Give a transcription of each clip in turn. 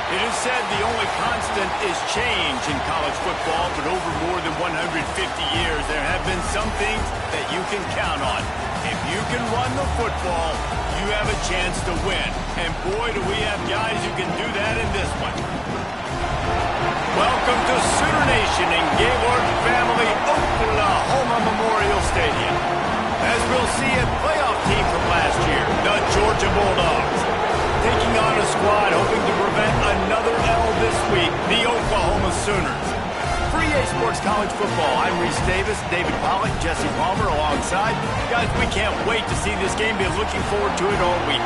It is said the only constant is change in college football, but over more than 150 years, there have been some things that you can count on. If you can run the football, you have a chance to win. And boy, do we have guys who can do that in this one. Welcome to Sooner Nation in Gaylord Family Oklahoma Memorial Stadium. As we'll see, a playoff team from last year, the Georgia Bulldogs, taking on a squad hoping to prevent another L this week, the Oklahoma Sooners. For EA Sports College Football, I'm Reese Davis, David Pollack, Jesse Palmer alongside. Guys, we can't wait to see this game. Been looking forward to it all week.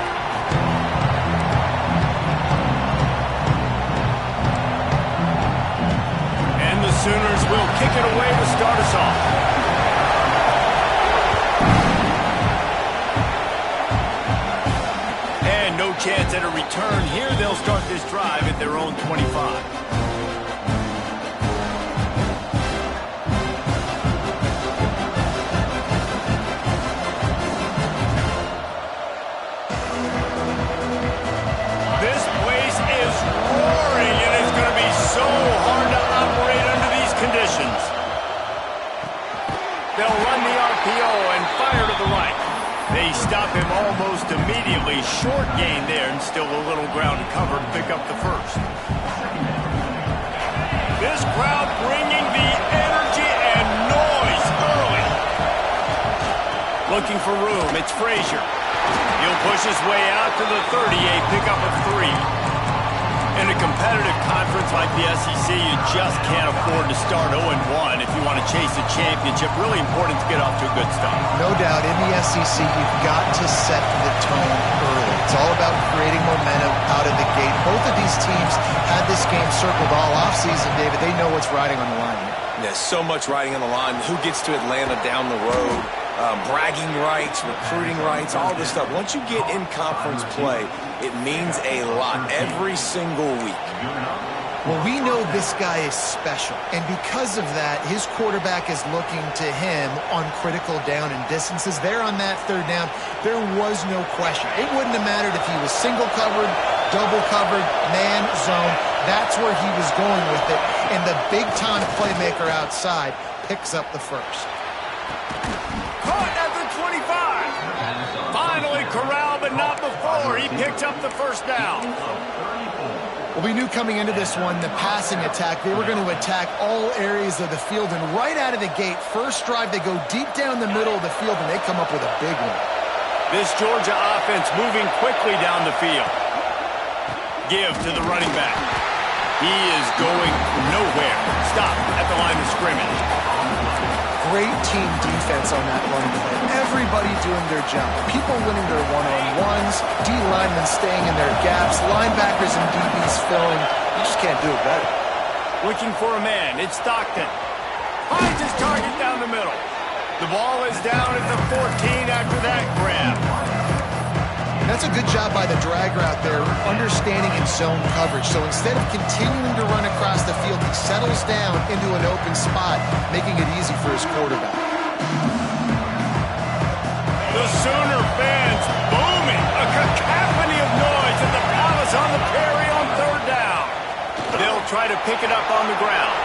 And the Sooners will kick it away to start us off. Chance at a return here. They'll start this drive at their own 25. This place is roaring, and it's going to be so hard to operate under these conditions. They'll run the RPO and fire to the right. They stop him almost immediately. Short gain there, and still a little ground to cover to pick up the first. This crowd bringing the energy and noise early. Looking for room, it's Frazier. He'll push his way out to the 38, pick up a 3. In a competitive conference like the SEC, you just can't afford to start 0-1 if you want to chase a championship. Really important to get off to a good start. No doubt, in the SEC, you've got to set the tone early. It's all about creating momentum out of the gate. Both of these teams had this game circled all offseason, David. They know what's riding on the line here. There's so much riding on the line. Who gets to Atlanta down the road? Bragging rights, recruiting rights, all this stuff. Once you get in conference play, it means a lot every single week. Well, we know this guy is special, and because of that, his quarterback is looking to him on critical down and distances. There on that third down, there was no question. It wouldn't have mattered if he was single covered, double covered, man, zone. That's where he was going with it, and the big-time playmaker outside picks up the first. Caught at the 25. Finally corralled, but not before. He picked up the first down. Well, we knew coming into this one, the passing attack, they were going to attack all areas of the field. And right out of the gate, first drive, they go deep down the middle of the field, and they come up with a big one. This Georgia offense moving quickly down the field. Give to the running back. He is going nowhere. Stop at the line of scrimmage. Great team defense on that run play. Everybody doing their job. People winning their one-on-ones, D-linemen staying in their gaps, linebackers and DBs filling. You just can't do it better. Looking for a man. It's Stockton. Finds his target down the middle. The ball is down at the 14 after that grab. That's a good job by the drag route there, understanding its zone coverage. So instead of continuing to run across the field, he settles down into an open spot, making it easy for his quarterback. The Sooner fans booming. A cacophony of noise at the Palace on the Prairie on third down. They'll try to pick it up on the ground.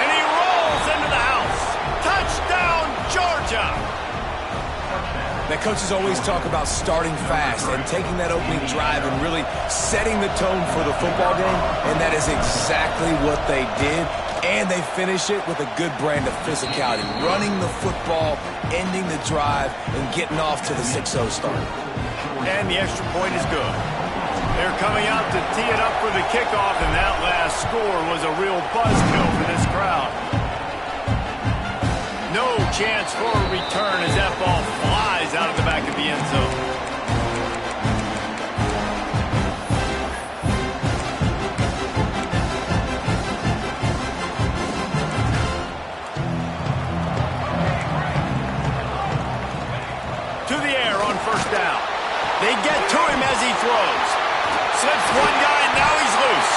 And he rolls into the house. Touchdown, Georgia! Now, coaches always talk about starting fast and taking that opening drive and really setting the tone for the football game, and that is exactly what they did, and they finish it with a good brand of physicality, running the football, ending the drive, and getting off to the 6-0 start. And the extra point is good. They're coming out to tee it up for the kickoff, and that last score was a real buzzkill for this crowd. No chance for a return as that ball flies out of the back of the end zone. To the air on first down. They get to him as he throws. Slips one guy, and now he's loose.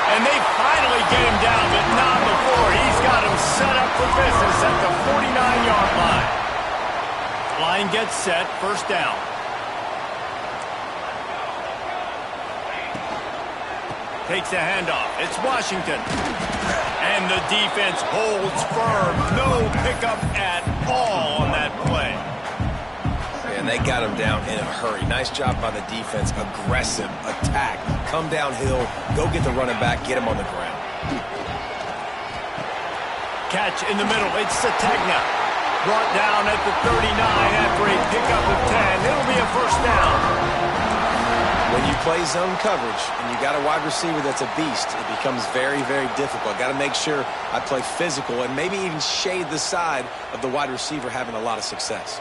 And they finally get him down, but not before. He's got him set up for business at the 49-yard line. Line gets set, first down. Takes a handoff. It's Washington. And the defense holds firm. No pickup at all on that play. And they got him down in a hurry. Nice job by the defense. Aggressive attack. Come downhill. Go get the running back. Get him on the ground. Catch in the middle. It's Sategna. Brought down at the 39 after a pickup of 10. It'll be a first down. When you play zone coverage and you got a wide receiver that's a beast, it becomes very, very difficult. Got to make sure I play physical and maybe even shade the side of the wide receiver having a lot of success.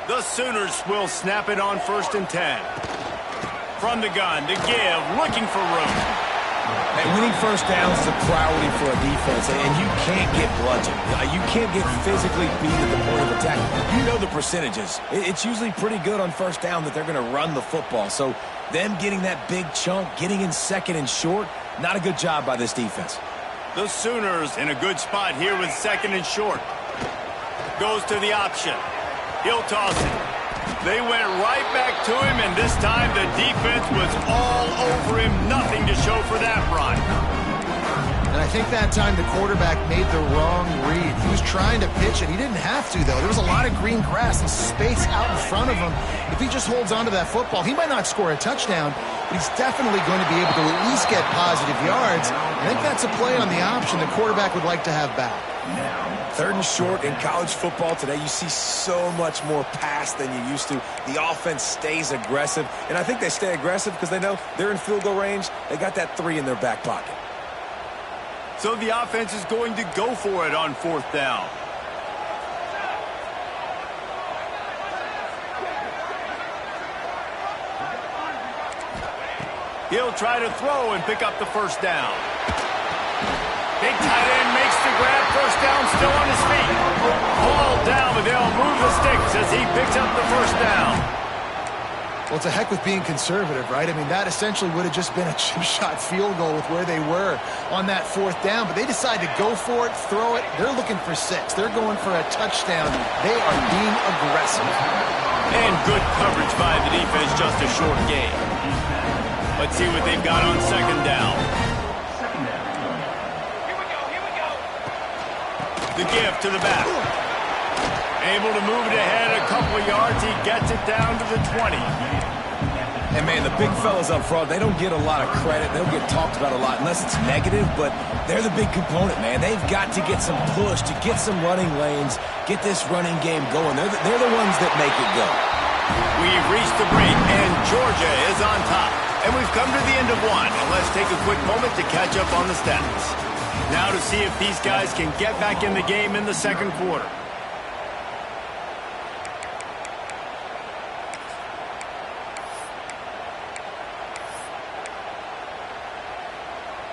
The Sooners will snap it on 1st and 10. From the gun to give, looking for room. Hey, winning first downs is a priority for a defense, and you can't get bludgeoned. You can't get physically beat at the point of attack. You know the percentages. It's usually pretty good on first down that they're going to run the football. So them getting that big chunk, getting in 2nd and short, not a good job by this defense. The Sooners in a good spot here with 2nd and short. Goes to the option. He'll toss it. They went right back to him, and this time the defense was all over him. Nothing to show for that run. And I think that time the quarterback made the wrong read. He was trying to pitch it. He didn't have to, though. There was a lot of green grass and space out in front of him. If he just holds on to that football, he might not score a touchdown, but he's definitely going to be able to at least get positive yards. I think that's a play on the option the quarterback would like to have back. 3rd and short in college football today, you see so much more pass than you used to. The offense stays aggressive, and I think they stay aggressive because they know they're in field goal range. They got that 3 in their back pocket. So the offense is going to go for it on 4th down. He'll try to throw and pick up the first down. Big tight end makes the grab. First down, still on his feet. Ball down, but they'll move the sticks as he picks up the first down. Well, it's a heck with being conservative, right? I mean, that essentially would have just been a chip shot field goal with where they were on that 4th down. But they decide to go for it, throw it. They're looking for 6. They're going for a touchdown. They are being aggressive. And good coverage by the defense, just a short gain. Let's see what they've got on 2nd down. The give to the back. Able to move it ahead a couple of yards. He gets it down to the 20. And, man, the big fellas up front, they don't get a lot of credit. They don't get talked about a lot unless it's negative, but they're the big component, man. They've got to get some push, to get some running lanes, get this running game going. They're the ones that make it go. We've reached the break, and Georgia is on top. And we've come to the end of one. And let's take a quick moment to catch up on the stats. Now to see if these guys can get back in the game in the 2nd quarter.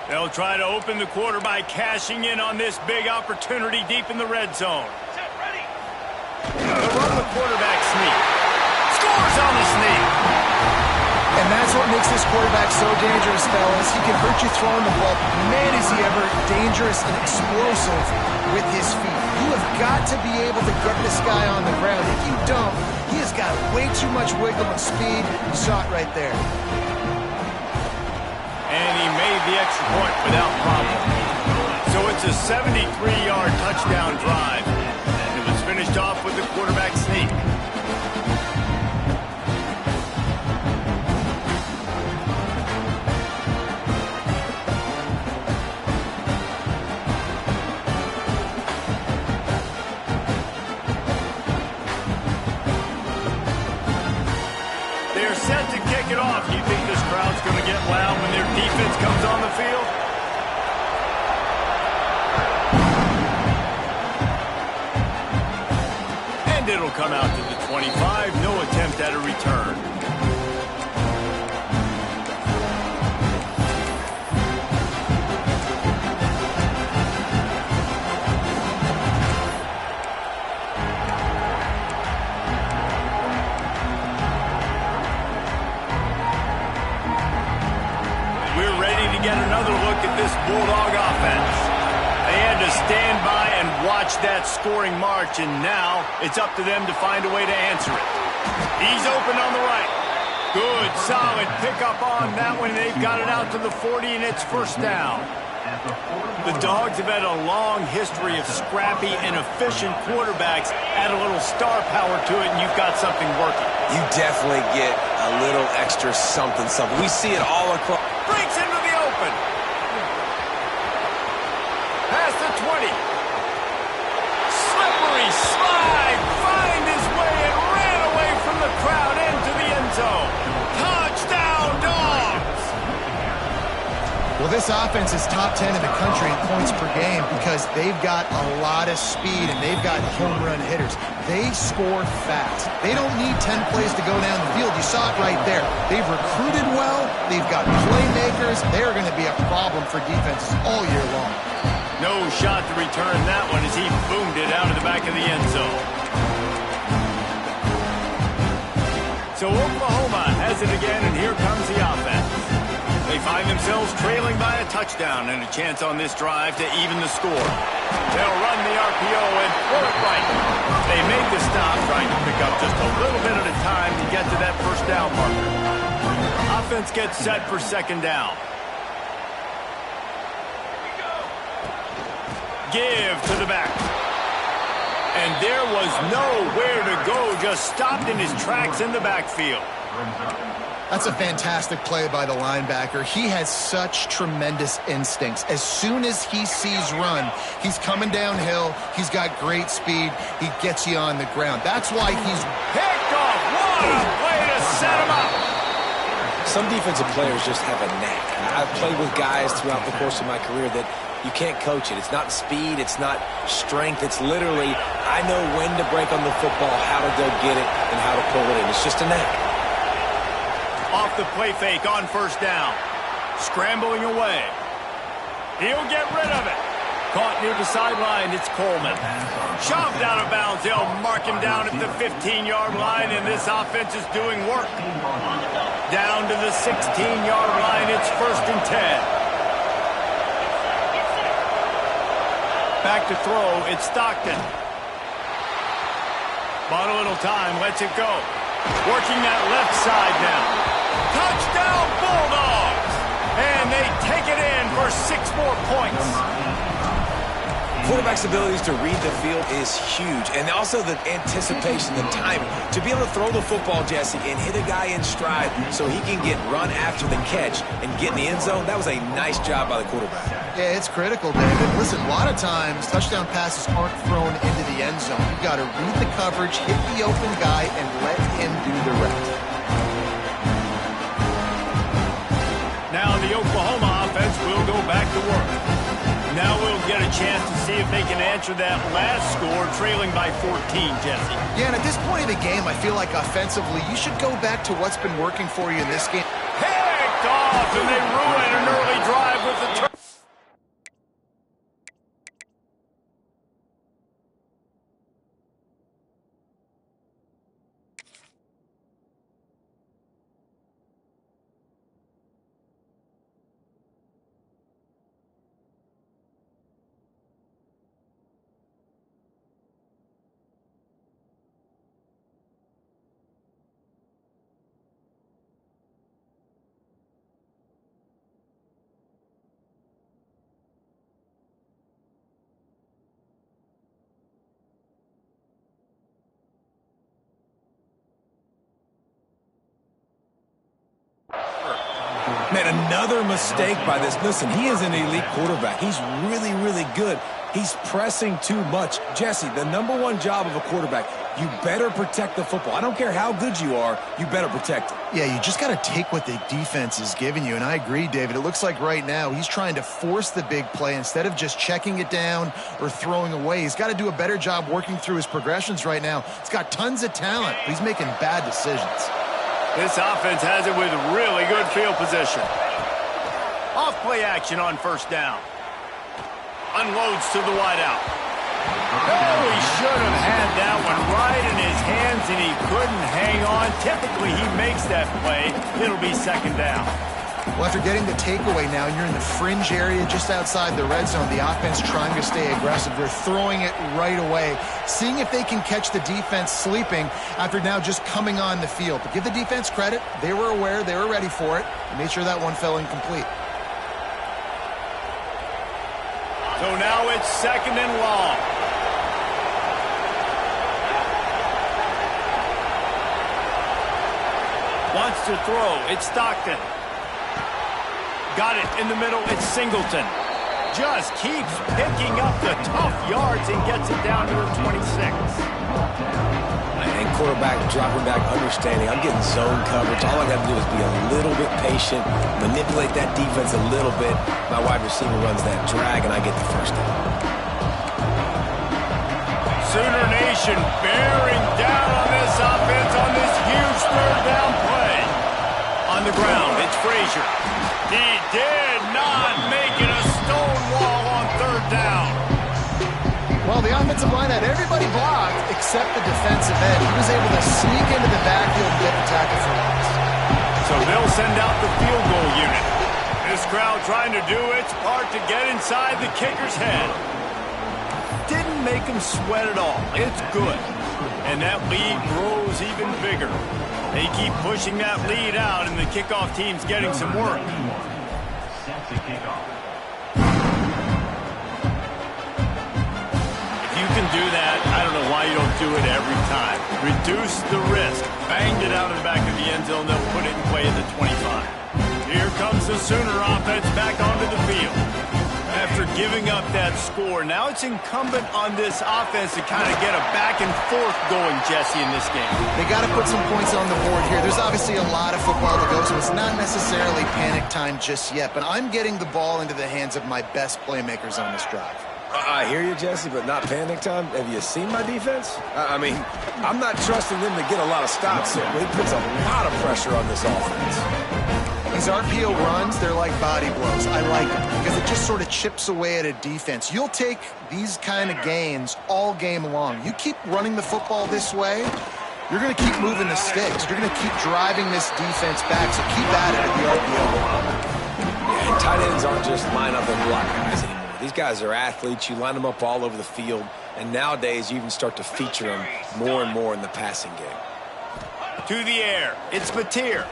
They'll try to open the quarter by cashing in on this big opportunity deep in the red zone. Set ready. They'll run the quarterback sneak. Scores on the sneak. And that's what makes this quarterback so dangerous, fellas. He can hurt you throwing the ball. Man, is he ever dangerous and explosive with his feet. You have got to be able to get this guy on the ground. If you don't, he has got way too much wiggle and speed. You saw it right there. And he made the extra point without problem. So it's a 73-yard touchdown drive. It was finished off with the quarterback sneak. They're set to kick it off. Do you think this crowd's going to get loud when their defense comes on the field? And it'll come out to the 25. No attempt at a return. Get another look at this Bulldog offense. They had to stand by and watch that scoring march, and now it's up to them to find a way to answer it. He's open on the right. Good Good, solid pickup on that one. They've got it out to the 40, and it's first down. The Dogs have had a long history of scrappy and efficient quarterbacks. Add a little star power to it, and you've got something working. You definitely get a little extra something. We see it all across. Breaks into the open. Past the 20. Slippery slide. Find his way and ran away from the crowd into the end zone. Touchdown, Dogs! Well, this offense is top 10 in the country in points per game because they've got a lot of speed and they've got home run hitters. They score fast. They don't need 10 plays to go down the field. You saw it right there. They've recruited well. They've got playmakers. They're going to be a problem for defenses all year long. No shot to return that one as he boomed it out of the back of the end zone. So Oklahoma has it again, and here comes the offense. They find themselves trailing by a touchdown and a chance on this drive to even the score. They'll run the RPO and throw it right. They make the stop, trying to pick up just a little bit at a time to get to that first down marker. Offense gets set for second down. Give to the back. And there was nowhere to go, just stopped in his tracks in the backfield. That's a fantastic play by the linebacker. He has such tremendous instincts. As soon as he sees run, he's coming downhill. He's got great speed. He gets you on the ground. That's why he's picked off. What a way to set him up. Some defensive players just have a knack. I've played with guys throughout the course of my career that you can't coach it. It's not speed. It's not strength. It's literally, I know when to break on the football, how to go get it, and how to pull it in. It's just a knack. Off the play fake on first down. Scrambling away. He'll get rid of it. Caught near the sideline. It's Coleman. Shoved out of bounds. They'll mark him down at the 15-yard line, and this offense is doing work. Down to the 16-yard line. It's first and 10. Back to throw. It's Stockton. Bought a little time. Lets it go. Working that left side now. Touchdown, Bulldogs! And they take it in for 6 more points. Quarterback's abilities to read the field is huge. And also the anticipation, the timing. To be able to throw the football, Jesse, and hit a guy in stride so he can get run after the catch and get in the end zone, that was a nice job by the quarterback. Yeah, it's critical, David. Listen, a lot of times touchdown passes aren't thrown into the end zone. You've got to read the coverage, hit the open guy, and let him do the rest. Now the Oklahoma offense will go back to work. Now we'll get a chance to see if they can answer that last score, trailing by 14, Jesse. Yeah, and at this point of the game, I feel like offensively, you should go back to what's been working for you in this game. Picked off, and they ruin an early drive with the turn. Man, another mistake by this. Listen, he is an elite quarterback. He's really, really good. He's pressing too much. Jesse, the #1 job of a quarterback, you better protect the football. I don't care how good you are, you better protect it. Yeah, you just got to take what the defense is giving you, and I agree, David. It looks like right now he's trying to force the big play instead of just checking it down or throwing away. He's got to do a better job working through his progressions right now. He's got tons of talent, but he's making bad decisions. This offense has it with really good field position. Off play action on first down. Unloads to the wideout. Oh, he should have had that one right in his hands, and he couldn't hang on. Typically, he makes that play. It'll be second down. Well, after getting the takeaway now, and you're in the fringe area just outside the red zone, the offense trying to stay aggressive. They're throwing it right away, seeing if they can catch the defense sleeping after now just coming on the field. But give the defense credit. They were aware. They were ready for it. And made sure that one fell incomplete. So now it's 2nd and long. Wants to throw. It's Stockton. Got it in the middle. It's Singleton. Just keeps picking up the tough yards and gets it down to the 26. And quarterback dropping back, understanding I'm getting zone coverage. All I got to do is be a little bit patient, manipulate that defense a little bit. My wide receiver runs that drag, and I get the first down. Sooner Nation bearing down on this offense on this huge 3rd down play. On the ground, it's Frazier. He did not make it a stone wall on 3rd down. Well, the offensive line had everybody blocked except the defensive end. He was able to sneak into the backfield and get the tackle for loss. So they'll send out the field goal unit. This crowd trying to do its part to get inside the kicker's head. Didn't make him sweat at all. It's good. And that lead grows even bigger. They keep pushing that lead out, and the kickoff team's getting some work. If you can do that, I don't know why you don't do it every time. Reduce the risk. Banged it out of the back of the end zone. They'll put it in play at the 25. Here comes the Sooner offense back onto the field. After giving up that score, now it's incumbent on this offense to kind of get a back and forth going, Jesse, in this game. They got to put some points on the board here. There's obviously a lot of football to go, so it's not necessarily panic time just yet, but I'm getting the ball into the hands of my best playmakers on this drive. I hear you, Jesse, but not panic time. Have you seen my defense? I mean, I'm not trusting them to get a lot of stops, so it puts a lot of pressure on this offense. These RPO runs, they're like body blows. I like them because it just sort of chips away at a defense. You'll take these kind of gains all game long. You keep running the football this way, you're going to keep moving the sticks. You're going to keep driving this defense back, so keep at it at the RPO. Yeah, and tight ends aren't just line up and block guys anymore. These guys are athletes. You line them up all over the field, and nowadays you even start to feature them more and more in the passing game. To the air, it's Mateer.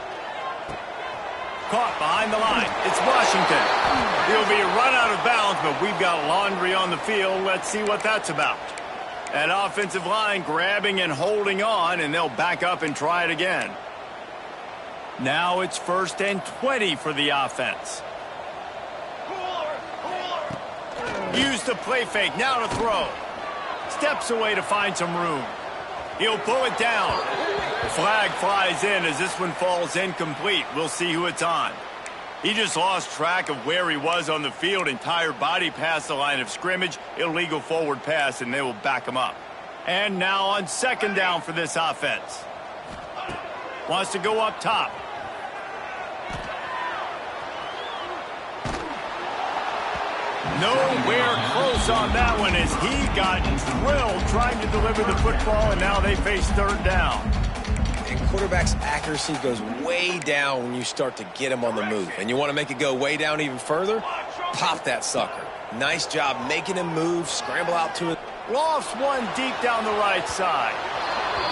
Caught behind the line. It's Washington. He'll be run out of bounds, but we've got laundry on the field. Let's see what that's about. That offensive line grabbing and holding on, and they'll back up and try it again. Now it's 1st and 20 for the offense. Use the play fake. Now to throw. Steps away to find some room. He'll pull it down. Flag flies in as this one falls incomplete. We'll see who it's on. He just lost track of where he was on the field. Entire body past the line of scrimmage. Illegal forward pass, and they will back him up. And now on 2nd down for this offense. Wants to go up top. Nowhere close on that one as he got drilled trying to deliver the football, and now they face 3rd down. And quarterback's accuracy goes way down when you start to get him on the move. And you want to make it go way down even further? Pop that sucker. Nice job making him move, scramble out to it. Lofts one deep down the right side.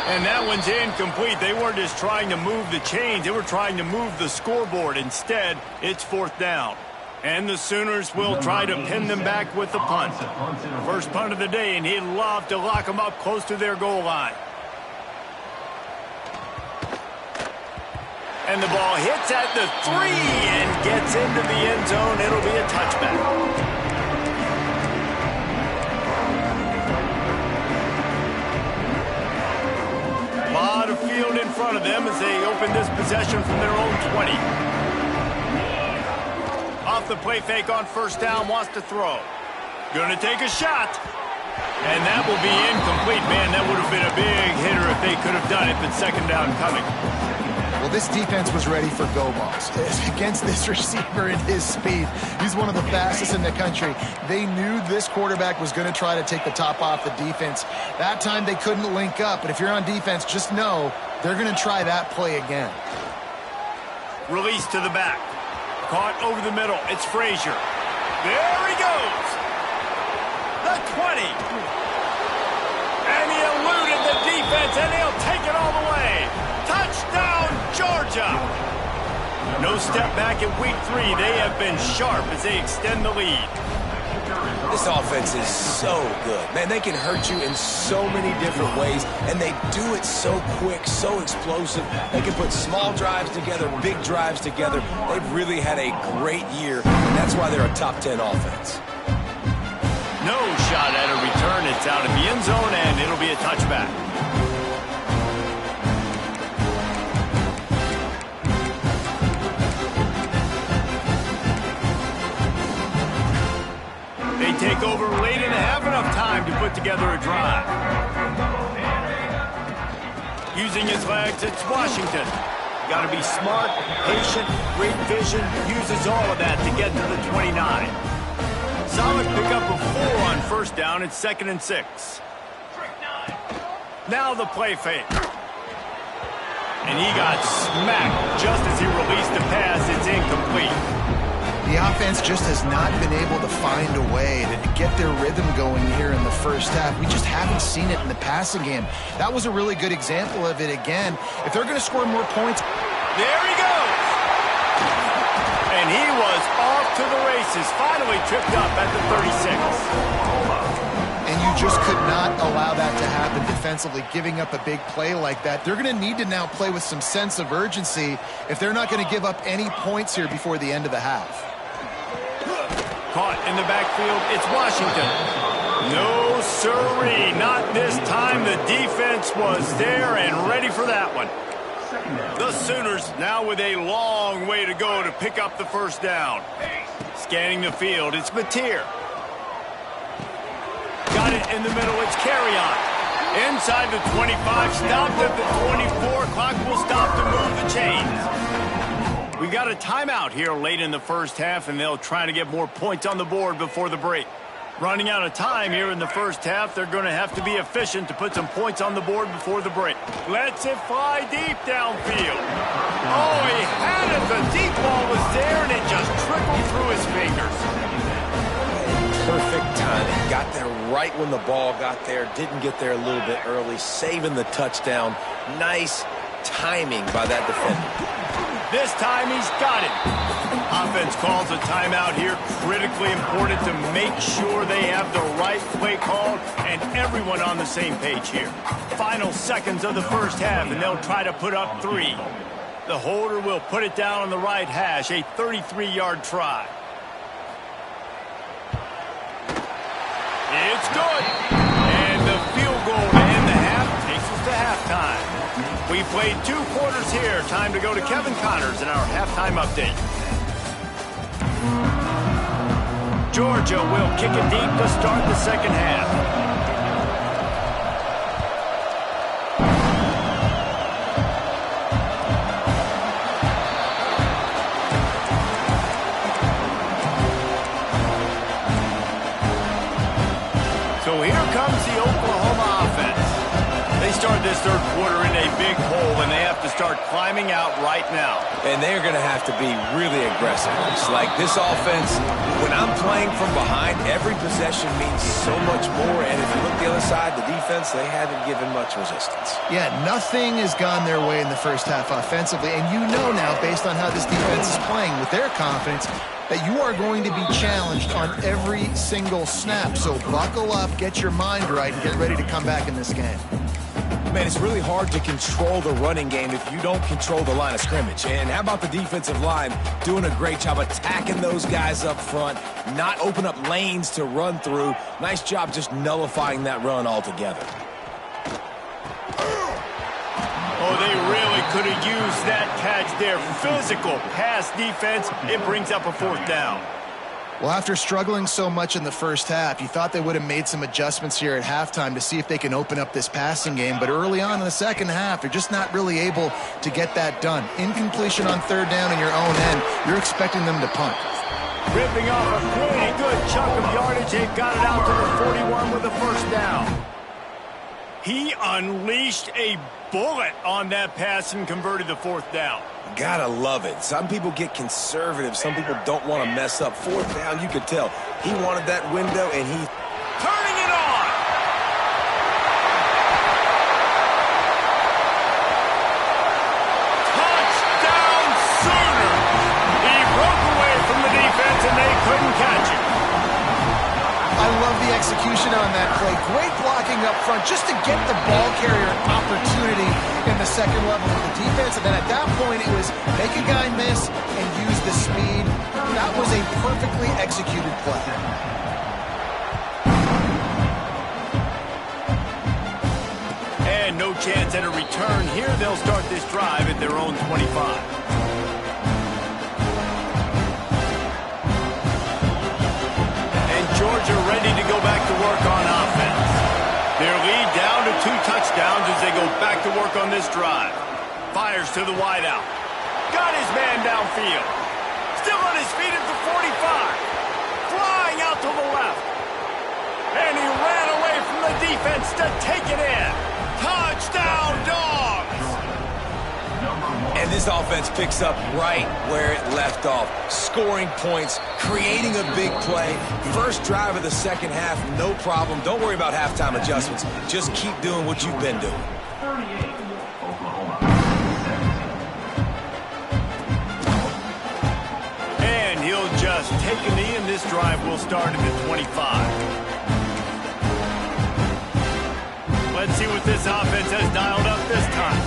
And that one's incomplete. They weren't just trying to move the chains. They were trying to move the scoreboard. Instead, it's 4th down. And the Sooners will try to pin them back with the punt. First punt of the day, and he'd love to lock them up close to their goal line. And the ball hits at the 3 and gets into the end zone. It'll be a touchback. A lot of field in front of them as they open this possession from their own 20. Off the play fake on 1st down, wants to throw. Gonna take a shot. And that will be incomplete. Man, that would have been a big hitter if they could have done it, but 2nd down coming. Well, this defense was ready for go balls. Against this receiver and his speed, he's one of the fastest in the country. They knew this quarterback was going to try to take the top off the defense. That time they couldn't link up, but if you're on defense, just know they're going to try that play again. Release to the back. Caught over the middle. It's Frazier. There he goes. The 20. And he eluded the defense, and he'll take it all the way. Touchdown, Georgia. No step back in week 3. They have been sharp as they extend the lead. This offense is so good. Man, they can hurt you in so many different ways, and they do it so quick, so explosive. They can put small drives together, big drives together. They've really had a great year, and that's why they're a top 10 offense. No shot at a return. It's out of the end zone, and it'll be a touchback. They take over late and have enough time to put together a drive. Using his legs, it's Washington. Got to be smart, patient, great vision. Uses all of that to get to the 29. Solid pickup of 4 on first down. It's 2nd and 6. Now the play fake. And he got smacked just as he released the pass. It's incomplete. The offense just has not been able to find a way to get their rhythm going here in the first half. We just haven't seen it in the passing game. That was a really good example of it again. If they're going to score more points... There he goes! And he was off to the races, finally tripped up at the 36. And you just could not allow that to happen defensively, giving up a big play like that. They're going to need to now play with some sense of urgency if they're not going to give up any points here before the end of the half. Caught in the backfield, it's Washington. No siree, not this time. The defense was there and ready for that one. The Sooners now with a long way to go to pick up the first down. Scanning the field, it's Mateer. Got it in the middle, it's Carry-On. Inside the 25, stopped at the 24. Clock will stop to move the chains. We got a timeout here late in the first half, and they'll try to get more points on the board before the break. Running out of time here in the first half, they're going to have to be efficient to put some points on the board before the break. Lets it fly deep downfield. Oh, he had it. The deep ball was there, and it just trickled through his fingers. Perfect timing. Got there right when the ball got there. Didn't get there a little bit early. Saving the touchdown. Nice timing by that defender. This time he's got it. Offense calls a timeout here. Critically important to make sure they have the right play call and everyone on the same page here. Final seconds of the first half, and they'll try to put up 3. The holder will put it down on the right hash, a 33-yard try. It's good. And the field goal to end the half takes us to halftime. We played 2 quarters here. Time to go to Kevin Connors in our halftime update. Georgia will kick it deep to start the second half. So here comes the Oklahoma offense. They start this third quarter in a big hole, and they have to start climbing out right now. And they're going to have to be really aggressive. It's like this offense, when I'm playing from behind, every possession means so much more. And if you look the other side, the defense, they haven't given much resistance. Yeah, nothing has gone their way in the first half offensively. And you know now, based on how this defense is playing with their confidence, that you are going to be challenged on every single snap. So buckle up, get your mind right, and get ready to come back in this game. Man, it's really hard to control the running game if you don't control the line of scrimmage. And how about the defensive line doing a great job attacking those guys up front, not open up lanes to run through. Nice job just nullifying that run altogether. Oh, they really could have used that catch there. Physical pass defense. It brings up a 4th down. Well, after struggling so much in the first half, you thought they would have made some adjustments here at halftime to see if they can open up this passing game. But early on in the second half, they're just not really able to get that done. Incompletion on 3rd down in your own end, you're expecting them to punt. Ripping off a pretty good chunk of yardage. They've got it out to the 41 with a 1st down. He unleashed a bullet on that pass and converted the fourth down. Gotta love it. Some people get conservative. Some people don't want to mess up. Fourth down, you could tell. He wanted that window, and he... Turning it on! Touchdown Sooner! He broke away from the defense, and they couldn't catch him. I love the execution on that play. Great blocking up front just to get the ball carrier an opportunity in the second level of the defense. And then at that point, it was make a guy miss and use the speed. That was a perfectly executed play. And no chance at a return here. They'll start this drive at their own 25. Georgia ready to go back to work on offense. Their lead down to 2 touchdowns as they go back to work on this drive. Fires to the wideout. Got his man downfield. Still on his feet at the 45. Flying out to the left. And he ran away from the defense to take it in. Touchdown, Dogs! And this offense picks up right where it left off. Scoring points, creating a big play. First drive of the second half, no problem. Don't worry about halftime adjustments. Just keep doing what you've been doing. And he'll just take a knee, and this drive will start at the 25. Let's see what this offense has dialed up this time.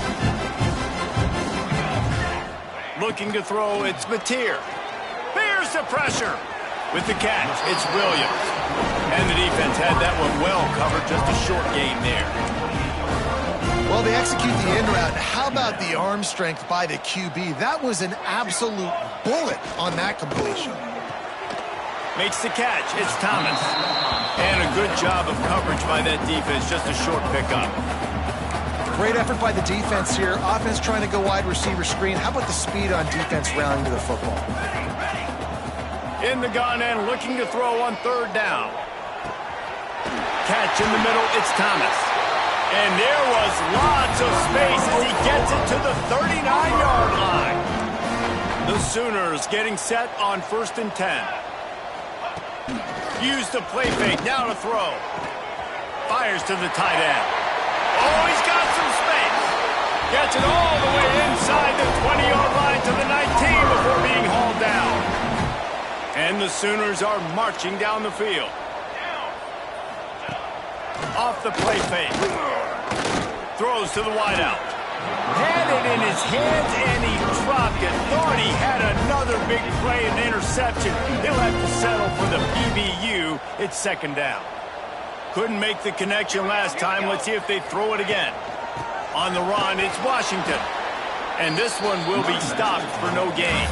Looking to throw, it's Mateer. Here's the pressure. With the catch, it's Williams. And the defense had that one well covered, just a short gain there. Well, they execute the in route. How about the arm strength by the QB? That was an absolute bullet on that completion. Makes the catch, it's Thomas. And a good job of coverage by that defense, just a short pickup. Great effort by the defense here. Offense trying to go wide receiver screen. How about the speed on defense rallying to the football? In the gun and looking to throw on third down. Catch in the middle, it's Thomas. And there was lots of space as he gets it to the 39-yard line. The Sooners getting set on 1st and 10. Use the play fake, now to throw. Fires to the tight end. Oh, he's got some space. Gets it all the way inside the 20-yard line to the 19 before being hauled down. And the Sooners are marching down the field. Off the play fake. Throws to the wideout. Had it in his hands and he dropped it. Thought he had another big play and interception. He'll have to settle for the PBU. It's second down. Couldn't make the connection last time. Let's see if they throw it again. On the run, it's Washington. And this one will be stopped for no gain.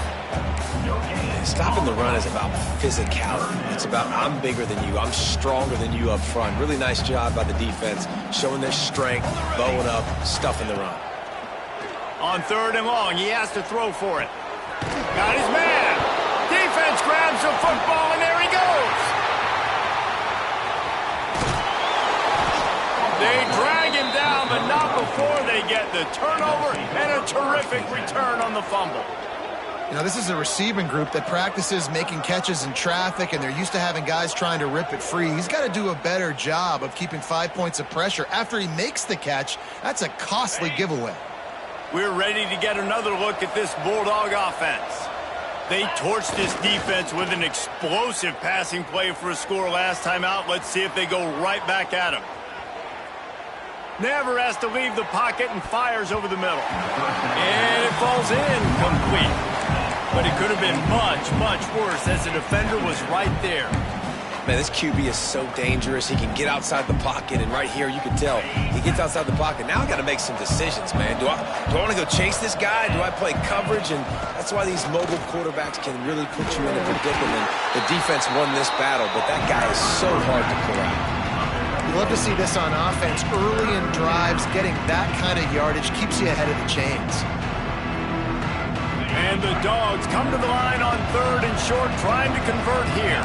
Stopping the run is about physicality. It's about I'm bigger than you. I'm stronger than you up front. Really nice job by the defense, showing their strength, bowing up, stuffing the run. On third and long, he has to throw for it. Got his man. Defense grabs the football, and there he goes. They drag him down, but not before they get the turnover and a terrific return on the fumble. You know, this is a receiving group that practices making catches in traffic, and they're used to having guys trying to rip it free. He's got to do a better job of keeping 5 points of pressure. After he makes the catch, that's a costly giveaway. We're ready to get another look at this Bulldog offense. They torched this defense with an explosive passing play for a score last time out. Let's see if they go right back at him. Never has to leave the pocket and fires over the middle. And it falls in complete. But it could have been much, much worse as the defender was right there. Man, this QB is so dangerous. He can get outside the pocket, and right here you can tell he gets outside the pocket. Now I got to make some decisions, man. Do I want to go chase this guy? Do I play coverage? And that's why these mobile quarterbacks can really put you in a predicament. The defense won this battle, but that guy is so hard to pull out. You love to see this on offense. Early in drives, getting that kind of yardage keeps you ahead of the chains. And the Dogs come to the line on third and short, trying to convert here.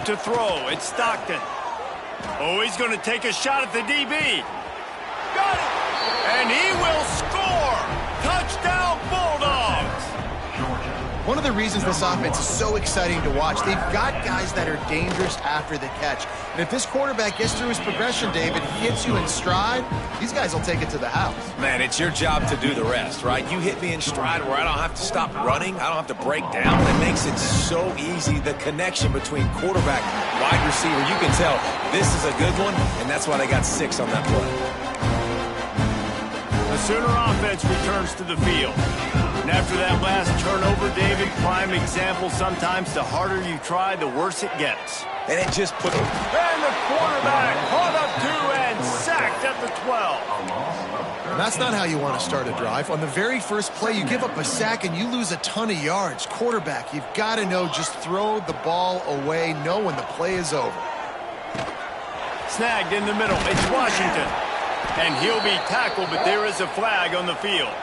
to throw. It's Stockton. Oh, he's going to take a shot at the DB. Got it! And he will score! Touchdown, Bulldogs! One of the reasons this offense is so exciting to watch, they've got guys that are dangerous after the catch. And if this quarterback gets through his progression, David, hits you in stride, these guys will take it to the house. Man, it's your job to do the rest, right? You hit me in stride where I don't have to stop running. I don't have to break down. It makes it so easy. The connection between quarterback, wide receiver, you can tell this is a good one, and that's why they got 6 on that play. The Sooner offense returns to the field. And after that last turnover, David, prime example, sometimes the harder you try, the worse it gets. And it just put... And the quarterback caught up to and sacked at the 12. That's not how you want to start a drive. On the very first play, you give up a sack and you lose a ton of yards. Quarterback, you've got to know, just throw the ball away, know when the play is over. Snagged in the middle. It's Washington. And he'll be tackled, but there is a flag on the field.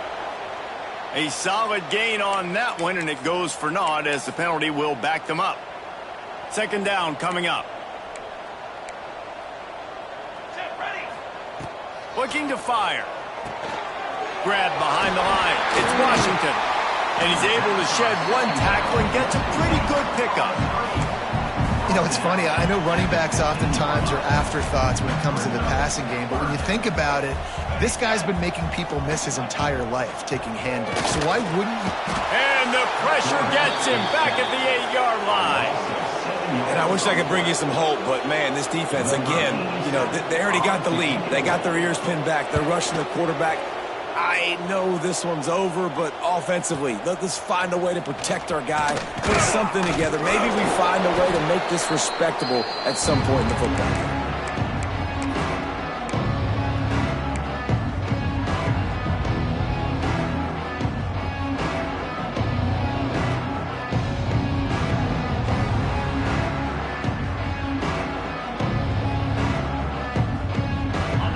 A solid gain on that one, and it goes for naught as the penalty will back them up. Second down coming up. Looking to fire. Grab behind the line. It's Washington. And he's able to shed one tackle and gets a pretty good pickup. You know, it's funny. I know running backs oftentimes are afterthoughts when it comes to the passing game, but when you think about it, this guy's been making people miss his entire life taking handoffs. So why wouldn't you? And the pressure gets him back at the 8-yard line. And I wish I could bring you some hope, but, man, this defense, again, you know, they already got the lead. They got their ears pinned back. They're rushing the quarterback. I know this one's over, but offensively, let's find a way to protect our guy, put something together. Maybe we find a way to make this respectable at some point in the football game.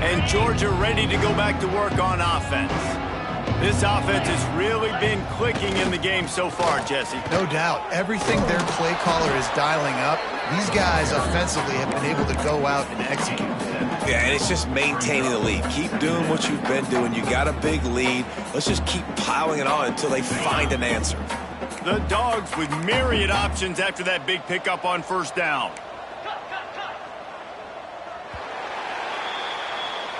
And Georgia ready to go back to work on offense. This offense has really been clicking in the game so far, Jesse. No doubt. Everything their play caller is dialing up, these guys offensively have been able to go out and execute. Yeah, and it's just maintaining the lead. Keep doing what you've been doing. You got a big lead. Let's just keep piling it on until they find an answer. The Dogs with myriad options after that big pickup on first down.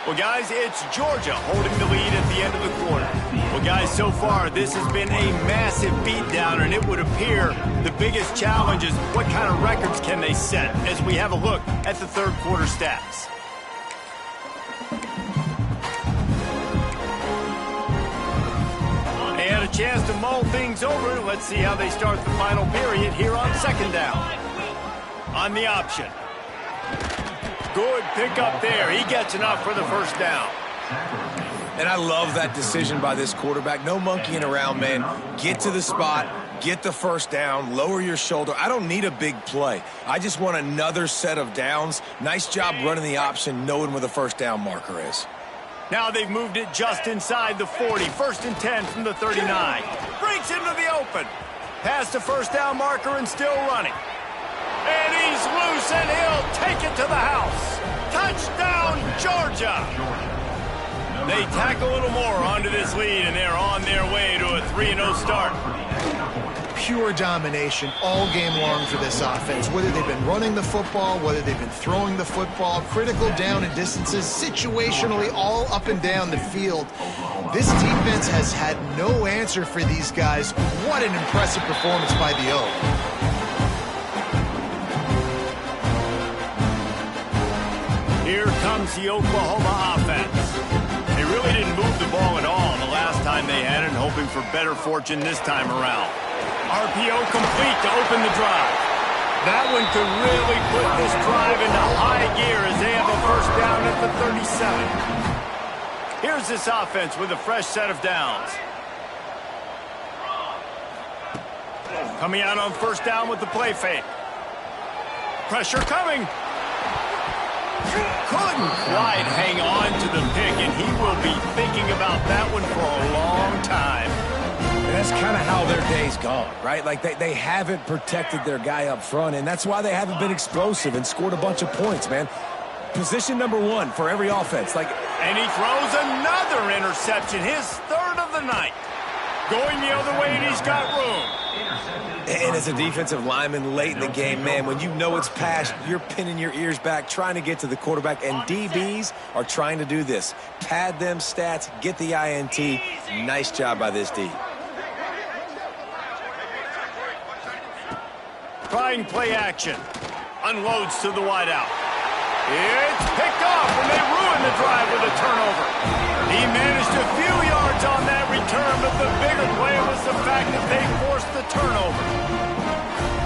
Well, guys, it's Georgia holding the lead at the end of the quarter. Well, guys, so far, this has been a massive beatdown, and it would appear the biggest challenge is what kind of records can they set as we have a look at the third quarter stats. They had a chance to mull things over. Let's see how they start the final period here on second down. On the option. Good pickup there. He gets enough for the first down. And I love that decision by this quarterback. No monkeying around, man. Get to the spot, get the first down, lower your shoulder. I don't need a big play. I just want another set of downs. Nice job running the option, knowing where the first down marker is. Now they've moved it just inside the 40. First and 10 from the 39. Breaks into the open. Past the first down marker and still running. And he's loose, and he'll take it to the house. Touchdown, Georgia. They tack a little more onto this lead, and they're on their way to a 3-0 start. Pure domination all game long for this offense. Whether they've been running the football, whether they've been throwing the football, critical down and distances, situationally all up and down the field. This defense has had no answer for these guys. What an impressive performance by the O. Here comes the Oklahoma offense. They really didn't move the ball at all the last time they had it, hoping for better fortune this time around. RPO complete to open the drive. That one could really put this drive into high gear as they have a first down at the 37. Here's this offense with a fresh set of downs. Coming out on first down with the play fake. Pressure coming. Couldn't quite hang on to the pick, and he will be thinking about that one for a long time. And that's kind of how their day's gone, right? Like they haven't protected their guy up front, and that's why they haven't been explosive and scored a bunch of points, man. Position number one for every offense. And he throws another interception, his third of the night. Going the other way, and he's got room. And as a defensive lineman late in the game, man, when you know it's passed, you're pinning your ears back, trying to get to the quarterback, and DBs are trying to do this. Pad them stats, get the INT. Nice job by this D. Trying play action. Unloads to the wideout. It's picked off, and they ruin the drive with a turnover. He managed a few yards on that return, but the bigger play was the fact that they forced the turnover.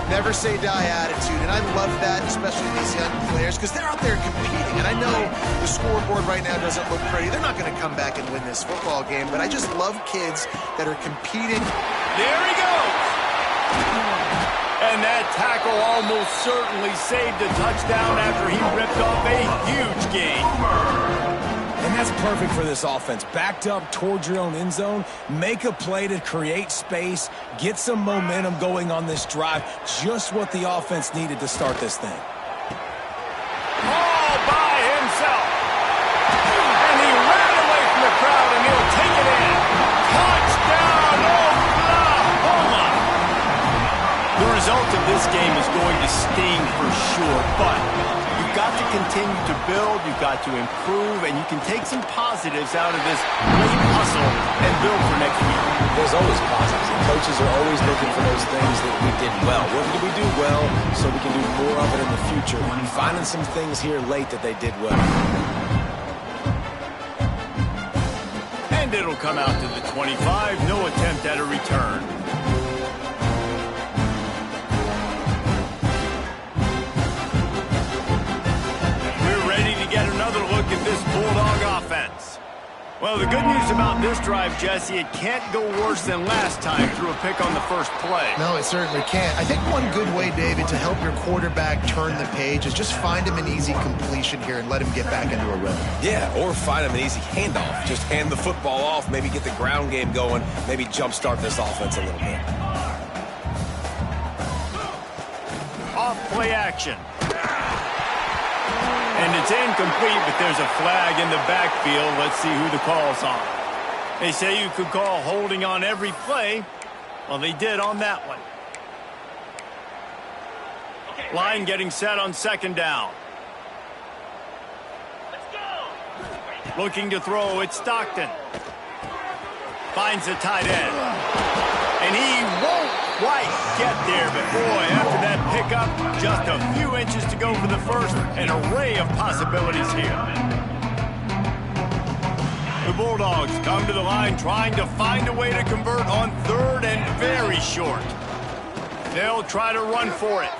Never say die attitude, and I love that, especially these young players, because they're out there competing. And I know the scoreboard right now doesn't look pretty. They're not going to come back and win this football game, but I just love kids that are competing. There he goes. And that tackle almost certainly saved a touchdown after he ripped off a huge gain. And that's perfect for this offense. Backed up towards your own end zone, make a play to create space, get some momentum going on this drive. Just what the offense needed to start this thing. All by himself. And he ran away from the crowd, and he'll take it in. Touchdown, Oklahoma! The result of this game is going to sting for sure, but you've got to continue to build, you've got to improve, and you can take some positives out of this late hustle and build for next week. There's always positives, and coaches are always looking for those things that we did well. What did we do well so we can do more of it in the future? Finding some things here late that they did well. And it'll come out to the 25, no attempt at a return. Get another look at this Bulldog offense. Well, the good news about this drive, Jesse, it can't go worse than last time through a pick on the first play. No, it certainly can't. I think one good way, David, to help your quarterback turn the page is just find him an easy completion here and let him get back into a rhythm. Yeah, or find him an easy handoff. Just hand the football off, maybe get the ground game going, maybe jumpstart this offense a little bit. Off play action. And it's incomplete, but there's a flag in the backfield. Let's see who the call's on. They say you could call holding on every play. Well, they did on that one. Line getting set on second down. Looking to throw, it's Stockton. Finds the tight end. And he won't quite get there, but boy, after that pickup, just a few inches to go for the first, an array of possibilities here. The Bulldogs come to the line trying to find a way to convert on third and very short. They'll try to run for it.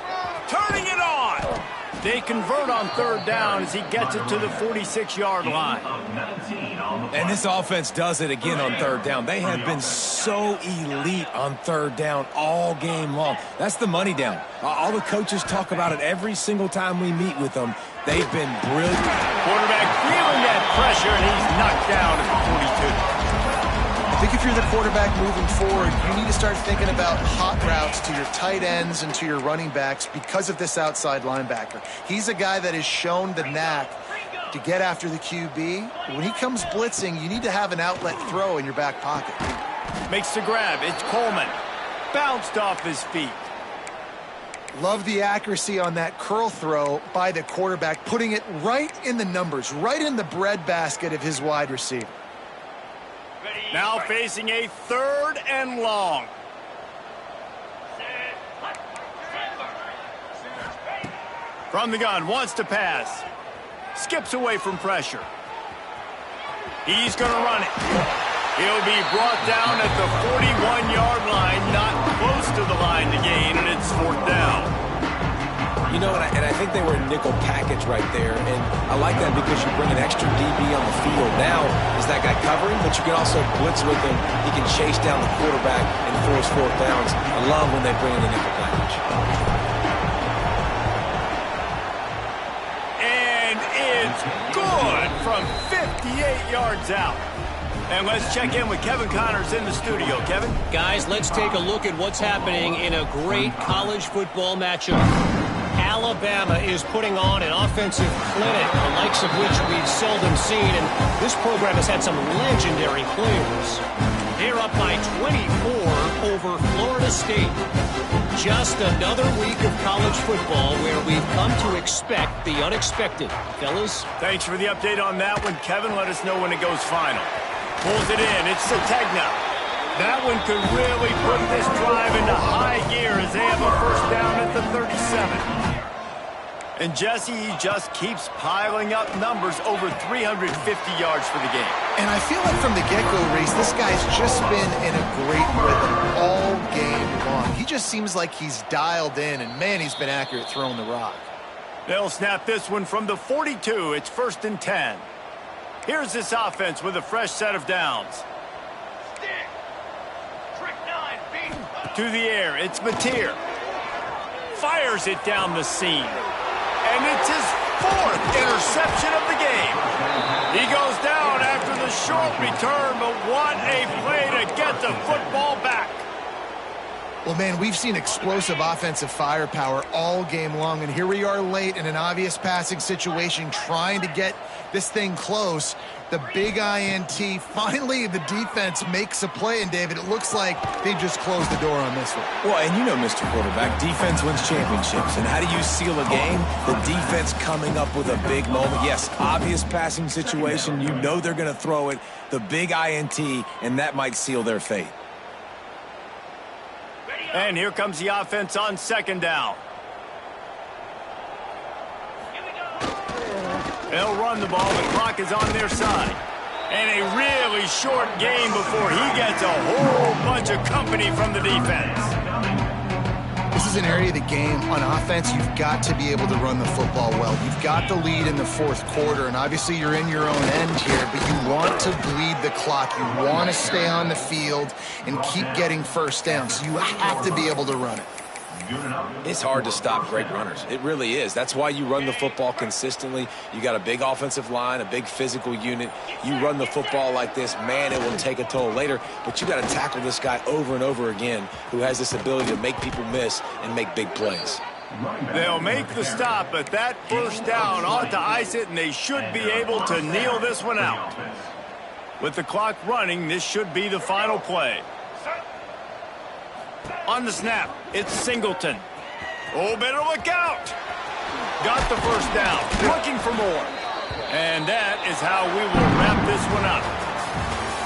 Turning it on! They convert on third down as he gets it to the 46-yard line. And this offense does it again on third down. They have been so elite on third down all game long. That's the money down. All the coaches talk about it every single time we meet with them. They've been brilliant. Quarterback feeling that pressure, and he's knocked down at the 42. I think if you're the quarterback moving forward, you need to start thinking about hot routes to your tight ends and to your running backs because of this outside linebacker. He's a guy that has shown the knack to get after the QB. When he comes blitzing, you need to have an outlet throw in your back pocket. Makes the grab. It's Coleman. Bounced off his feet. Love the accuracy on that curl throw by the quarterback, putting it right in the numbers, right in the breadbasket of his wide receiver. Now facing a third and long. From the gun, wants to pass. Skips away from pressure. He's going to run it. He'll be brought down at the 41-yard line, not close to the line to gain, and it's fourth down. You know, and I think they were in nickel package right there, and I like that because you bring an extra DB on the field. Now, is that guy covering, but you can also blitz with him. He can chase down the quarterback and force fourth downs. I love when they bring in the nickel package. And it's good from 58 yards out. And let's check in with Kevin Connors in the studio. Kevin? Guys, let's take a look at what's happening in a great college football matchup. Alabama is putting on an offensive clinic, the likes of which we've seldom seen, and this program has had some legendary players. They're up by 24 over Florida State. Just another week of college football where we've come to expect the unexpected. Fellas? Thanks for the update on that one, Kevin. Let us know when it goes final. Pulls it in. It's Sategna. That one could really put this drive into high gear as they have a first down at the 37. And Jesse, he just keeps piling up numbers over 350 yards for the game. And I feel like from the get-go, Reese, this guy's just been in a great rhythm all game long. He just seems like he's dialed in, and man, he's been accurate throwing the rock. They'll snap this one from the 42. It's 1st and 10. Here's this offense with a fresh set of downs. To the air, it's Mateer. Fires it down the seam. And it's his 4th interception of the game. He goes down after the short return, but what a play to get the football back. Well, man, we've seen explosive offensive firepower all game long, and here we are late in an obvious passing situation trying to get this thing close. The big INT, finally the defense makes a play, and David, it looks like they just closed the door on this one. Well, and you know, Mr. Quarterback, defense wins championships. And how do you seal a game? The defense coming up with a big moment. Yes, obvious passing situation. You know they're going to throw it. The big INT, and that might seal their fate. And here comes the offense on 2nd down. They'll run the ball. The clock is on their side. And a really short game before he gets a whole bunch of company from the defense. This is an area of the game on offense you've got to be able to run the football well. You've got the lead in the 4th quarter, and obviously you're in your own end here, but you want to bleed the clock. You want to stay on the field and keep getting first down, so you have to be able to run it. It's hard to stop great runners. It really is. That's why you run the football consistently. You got a big offensive line, a big physical unit. You run the football like this, man, it will take a toll later. But you got to tackle this guy over and over again who has this ability to make people miss and make big plays. They'll make the stop, but that first down ought to ice it, and they should be able to kneel this one out. With the clock running, this should be the final play. On the snap, it's Singleton. Oh, better look out. Got the first down, looking for more. And that is how we will wrap this one up.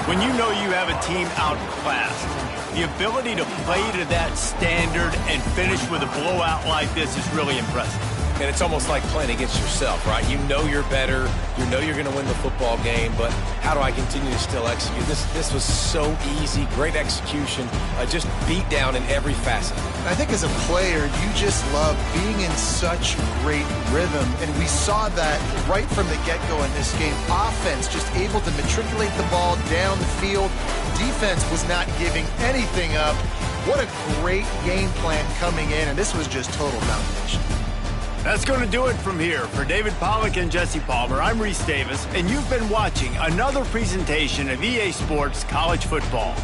When you know you have a team outclassed, the ability to play to that standard and finish with a blowout like this is really impressive. And it's almost like playing against yourself, right? You know you're better. You know you're going to win the football game, but how do I continue to still execute? This was so easy, great execution, just beat down in every facet. I think as a player, you just love being in such great rhythm, and we saw that right from the get-go in this game. Offense just able to matriculate the ball down the field. Defense was not giving anything up. What a great game plan coming in, and this was just total domination. That's going to do it from here. For David Pollack and Jesse Palmer, I'm Reese Davis, and you've been watching another presentation of EA Sports College Football.